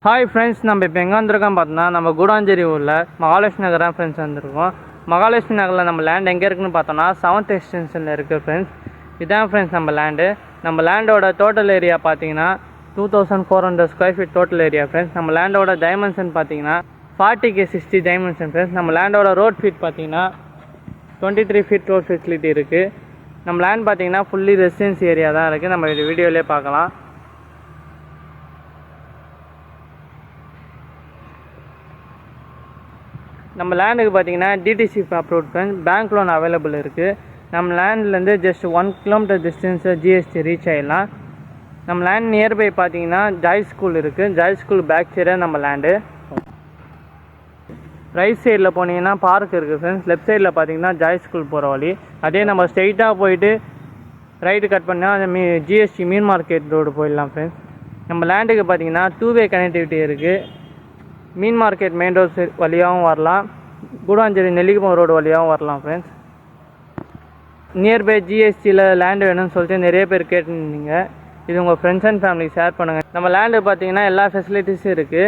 Hi friends, நம்ம இப்போ எங்கே வந்திருக்கோம் பார்த்தோன்னா நம்ம கூடாஞ்சேரி ஊரில் மகாலட்சுமி நகர் தான் ஃப்ரெண்ட்ஸ் வந்திருக்கோம். மகாலட்சுமி நகரில் நம்ம லேண்ட் எங்கே இருக்குதுன்னு பார்த்தோன்னா 7th எக்ஸ்டென்ஷனில் இருக்குது ஃப்ரெண்ட்ஸ். இதுதான் ஃப்ரெண்ட்ஸ் நம்ம லேண்டு. நம்ம லேண்டோட டோட்டல் ஏரியா பார்த்தீங்கன்னா 2400 square feet total area friends. நம்ம லேண்டோட டைமென்ஷன் பார்த்தீங்கன்னா 40x60 டைமென்ஷன் ஃப்ரெண்ட்ஸ். நம்ம லேண்டோட ரோட் ஃபீட் பார்த்தீங்கன்னா 23 ஃபீட் ரோட் ஃபெசிலிட்டி இருக்குது. நம்ம லேண்ட் பார்த்தீங்கன்னா ஃபுல்லி ரெசிடென்சி ஏரியா தான் இருக்குது. நம்ம வீடியோவிலே பார்க்கலாம். நம்ம லேண்டுக்கு பார்த்தீங்கன்னா DTC approved friends. Bank loan available இருக்குது. நம்ம லேண்ட்லேருந்து just 1 kilometre distance GST reach ஆகிடலாம். நம்ம லேண்ட் நியர்பை பார்த்தீங்கன்னா ஜாய் ஸ்கூல் இருக்குது. ஜாய் ஸ்கூல் பேக் சைடாக நம்ம லேண்டு. ரைட் சைடில் போனீங்கன்னா பார்க் இருக்குது ஃப்ரெண்ட்ஸ். லெஃப்ட் சைடில் பார்த்தீங்கன்னா ஜாய் ஸ்கூல் போகிற வழி. அதே நம்ம ஸ்ட்ரெயிட்டாக போயிட்டு ரைட்டு கட் பண்ணால் அந்த ஜிஎஸ்டி மீன் மார்க்கெட் ரோடு போயிடலாம் ஃப்ரெண்ட்ஸ். நம்ம லேண்டுக்கு பார்த்தீங்கன்னா 2-வே கனெக்டிவிட்டி இருக்குது. மீன் மார்க்கெட் மெயின் ரோடு வழியாகவும் வரலாம், கூடாஞ்சேரி நெல்லிக்குப்பம் ரோடு வழியாகவும் வரலாம் ஃப்ரெண்ட்ஸ். நியர்பை ஜிஎஸ்டியில் லேண்டு வேணும்னு சொல்லிட்டு நிறைய பேர் கேட்டுருந்தீங்க. இது உங்கள் ஃப்ரெண்ட்ஸ் அண்ட் ஃபேமிலி ஷேர் பண்ணுங்கள். நம்ம லேண்டு பார்த்தீங்கன்னா எல்லா ஃபெசிலிட்டிஸும் இருக்குது.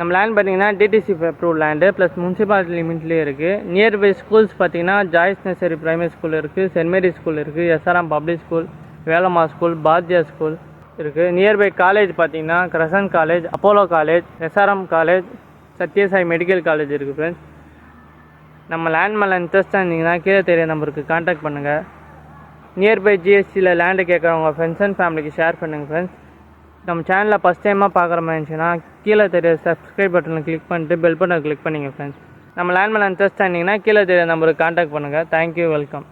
நம்ம லேண்ட் பார்த்தீங்கன்னா DTC approve land plus municipality லிமிட்லேயே இருக்குது. நியர்பை ஸ்கூல்ஸ் பார்த்தீங்கன்னா ஜாய்ஸ் நர்சரி பிரைமரி ஸ்கூல் இருக்குது, சென்ட் மேரி ஸ்கூல் இருக்குது, SRM public school, Velamma school, Bharathiyar school இருக்குது. நியர்பை காலேஜ் பார்த்தீங்கன்னா Crescent college, Apollo college, SRM college, Sathya Sai medical college இருக்குது ஃப்ரெண்ட்ஸ். நம்ம லேண்ட் மேலே இன்ட்ரெஸ்ட்டாக இருந்தீங்கன்னா கீழே தெரிய நம்பருக்கு கான்டாக்ட் பண்ணுங்கள். நியர்பை ஜிஎஸ்டியில் லேண்டு கேட்குறவங்க ஃப்ரெண்ட்ஸ் அண்ட் ஃபேமிலிக்கு ஷேர் பண்ணுங்கள் ஃப்ரெண்ட்ஸ். நம்ம சேனலில் ஃபஸ்ட் டைமாக பார்க்குற மாதிரி இருந்துச்சுன்னா கீழே தெரிய சப்ஸ்கிரைப் பட்டனை கிளிக் பண்ணிட்டு பெல் பட்டனை கிளிக் பண்ணிங்க ஃப்ரெண்ட்ஸ். நம்ம லேண்ட் மேலே இன்ட்ரெஸ்ட்டாக இருந்தீங்கன்னா கீழே தெரிய நம்பருக்கு கான்டாக்ட் பண்ணுங்கள். Thank you, welcome.